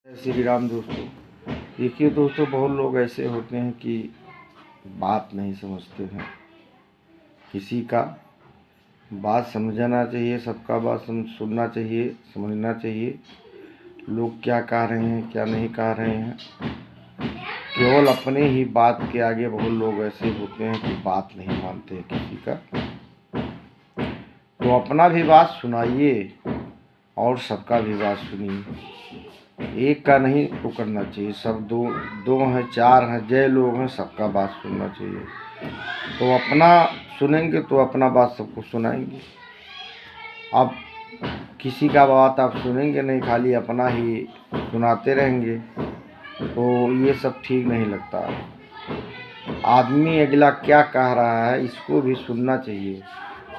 श्री राम दोस्तों। देखिए दोस्तों, बहुत लोग ऐसे होते हैं कि बात नहीं समझते हैं। किसी का बात समझना चाहिए, सबका बात सुनना चाहिए, समझना चाहिए लोग क्या कह रहे हैं क्या नहीं कह रहे हैं। केवल अपने ही बात के आगे बहुत लोग ऐसे होते हैं कि बात नहीं मानते हैं किसी का। तो अपना भी बात सुनाइए और सबका भी बात सुनिए। एक का नहीं तो करना चाहिए, सब दो हैं, चार हैं, जय लोग हैं, सबका बात सुनना चाहिए। तो अपना सुनेंगे तो अपना बात सबको सुनाएंगे। अब किसी का बात आप सुनेंगे नहीं, खाली अपना ही सुनाते रहेंगे, तो ये सब ठीक नहीं लगता। आदमी अगला क्या कह रहा है इसको भी सुनना चाहिए,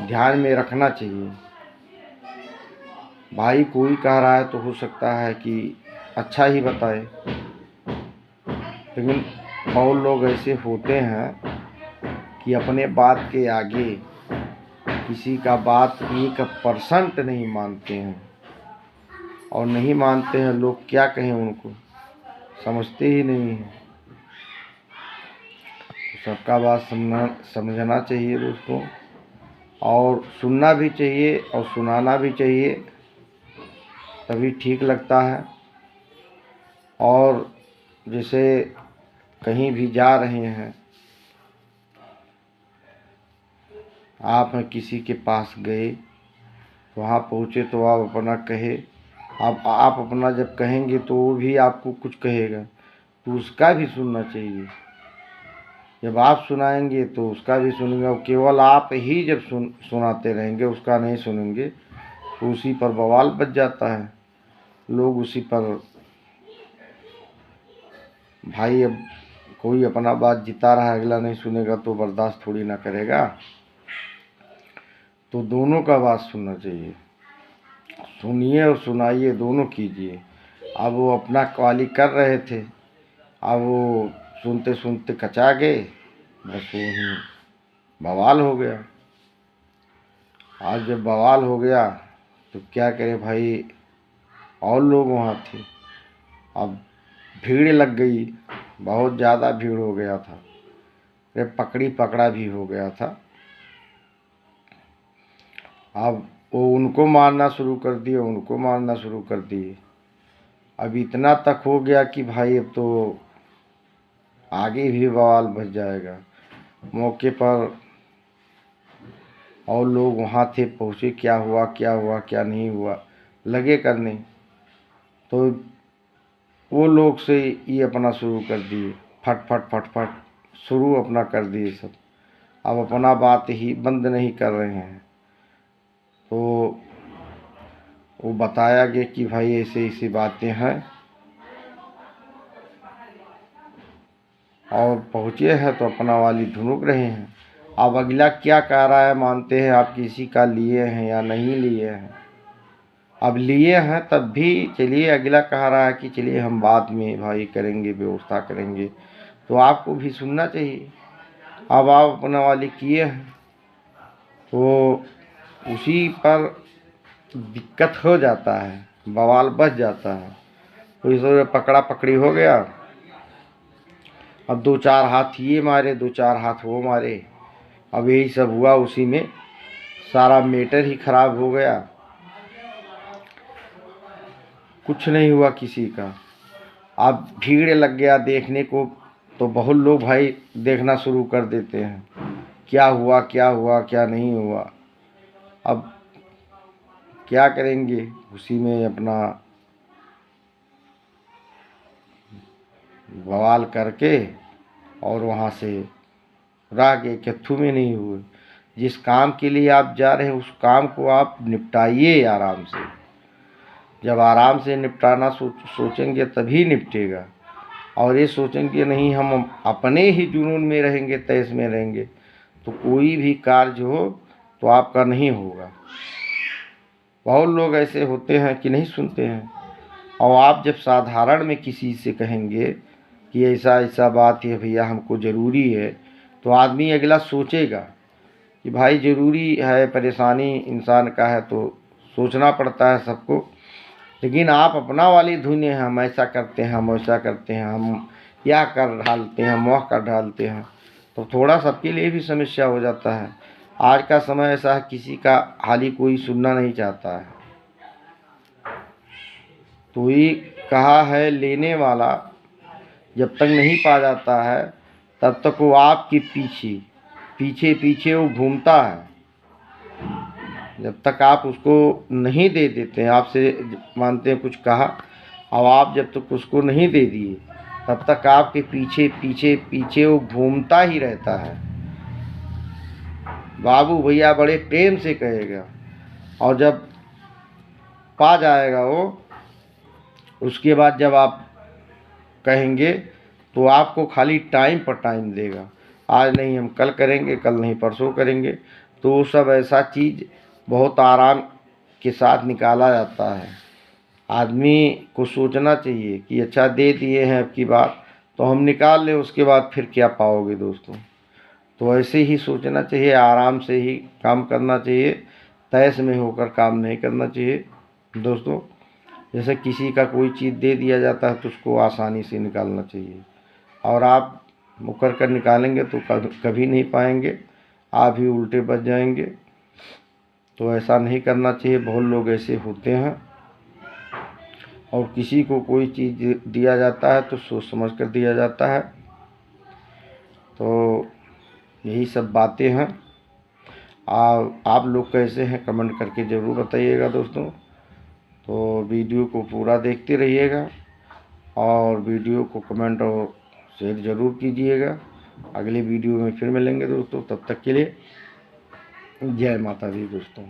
ध्यान में रखना चाहिए। भाई कोई कह रहा है तो हो सकता है कि अच्छा ही बताए, लेकिन बहुत लोग ऐसे होते हैं कि अपने बात के आगे किसी का बात 1% नहीं मानते हैं। और नहीं मानते हैं, लोग क्या कहें उनको, समझते ही नहीं हैं। तो सबका बात समझना चाहिए दोस्तों, और सुनना भी चाहिए और सुनाना भी चाहिए, तभी ठीक लगता है। और जैसे कहीं भी जा रहे हैं, आप किसी के पास गए, वहाँ पहुँचे तो आप अपना कहे। अब आप अपना जब कहेंगे तो वो भी आपको कुछ कहेगा, तो उसका भी सुनना चाहिए। जब आप सुनाएंगे तो उसका भी सुनेंगे, और केवल आप ही जब सुनाते रहेंगे, उसका नहीं सुनेंगे, तो उसी पर बवाल बच जाता है। लोग उसी पर, भाई अब कोई अपना बात जिता रहा है, अगला नहीं सुनेगा तो बर्दाश्त थोड़ी ना करेगा। तो दोनों का बात सुनना चाहिए, सुनिए और सुनाइए, दोनों कीजिए। अब वो अपना कवाली कर रहे थे, अब वो सुनते सुनते कचा गए, बस वही बवाल हो गया। आज जब बवाल हो गया तो क्या करें भाई, और लोग वहाँ थे, अब भीड़ लग गई, बहुत ज़्यादा भीड़ हो गया था, अरे पकड़ी पकड़ा भी हो गया था। अब वो उनको मारना शुरू कर दिए, उनको मारना शुरू कर दिए। अब इतना तक हो गया कि भाई अब तो आगे भी बवाल बच जाएगा। मौके पर और लोग वहाँ थे, पहुँचे, क्या हुआ क्या हुआ क्या नहीं हुआ लगे करने, तो वो लोग से ये अपना शुरू कर दिए, फट फट फट फट शुरू अपना कर दिए सब। अब अपना बात ही बंद नहीं कर रहे हैं। तो वो बताया गया कि भाई ऐसे ऐसी बातें हैं, और पहुँचे हैं तो अपना वाली धुनुक रहे हैं। अब अगला क्या कह रहा है मानते हैं आप, किसी का लिए हैं या नहीं लिए हैं। अब लिए हैं तब भी चलिए, अगला कह रहा है कि चलिए हम बाद में भाई करेंगे, व्यवस्था करेंगे, तो आपको भी सुनना चाहिए। अब आप अपना वाली किए हैं तो उसी पर दिक्कत हो जाता है, बवाल बच जाता है। तो इस वजह पकड़ा पकड़ी हो गया। अब 2-4 हाथ ये मारे, 2-4 हाथ वो मारे, अब यही सब हुआ। उसी में सारा मैटर ही खराब हो गया, कुछ नहीं हुआ किसी का। अब भीड़ लग गया देखने को, तो बहुत लोग भाई देखना शुरू कर देते हैं, क्या हुआ क्या नहीं हुआ। अब क्या करेंगे, उसी में अपना बवाल करके और वहाँ से रह गए, कथू में नहीं हुए। जिस काम के लिए आप जा रहे हैं उस काम को आप निपटाइए आराम से। जब आराम से निपटाना सोचेंगे तभी निपटेगा। और ये सोचेंगे नहीं हम अपने ही जुनून में रहेंगे, तैस में रहेंगे, तो कोई भी कार्य हो तो आपका नहीं होगा। बहुत लोग ऐसे होते हैं कि नहीं सुनते हैं। और आप जब साधारण में किसी से कहेंगे कि ऐसा ऐसा बात है भैया, हमको ज़रूरी है, तो आदमी अगला सोचेगा कि भाई ज़रूरी है, परेशानी इंसान का है, तो सोचना पड़ता है सबको। लेकिन आप अपना वाली धुन है, हम ऐसा करते हैं, हम वैसा करते हैं, हम यह कर ढालते हैं, हम वह कर ढालते हैं, तो थोड़ा सबके लिए भी समस्या हो जाता है। आज का समय ऐसा है, किसी का हाल ही कोई सुनना नहीं चाहता है। तो ये कहा है, लेने वाला जब तक नहीं पा जाता है तब तक वो आपके पीछे पीछे पीछे वो घूमता है। जब तक आप उसको नहीं दे देते हैं, आपसे मानते हैं कुछ कहा, और आप जब तक उसको नहीं दे दिए तब तक आपके पीछे पीछे पीछे वो घूमता ही रहता है। बाबू भैया बड़े प्रेम से कहेगा, और जब पा जाएगा वो, उसके बाद जब आप कहेंगे तो आपको खाली टाइम पर टाइम देगा। आज नहीं, हम कल करेंगे, कल नहीं परसों करेंगे। तो वो सब ऐसा चीज़ बहुत आराम के साथ निकाला जाता है। आदमी को सोचना चाहिए कि अच्छा दे दिए हैं अब की बार तो हम निकाल लें, उसके बाद फिर क्या पाओगे दोस्तों। तो ऐसे ही सोचना चाहिए, आराम से ही काम करना चाहिए, तैस में होकर काम नहीं करना चाहिए दोस्तों। जैसे किसी का कोई चीज़ दे दिया जाता है तो उसको आसानी से निकालना चाहिए, और आप मुकर कर निकालेंगे तो कभी नहीं पाएंगे, आप ही उल्टे बच जाएंगे। तो ऐसा नहीं करना चाहिए। बहुत लोग ऐसे होते हैं, और किसी को कोई चीज़ दिया जाता है तो सोच समझ कर दिया जाता है। तो यही सब बातें हैं। आप लोग कैसे हैं कमेंट करके ज़रूर बताइएगा दोस्तों। तो वीडियो को पूरा देखते रहिएगा, और वीडियो को कमेंट और शेयर ज़रूर कीजिएगा। अगले वीडियो में फिर मिलेंगे दोस्तों, तब तक के लिए जय माता दी दोस्तों।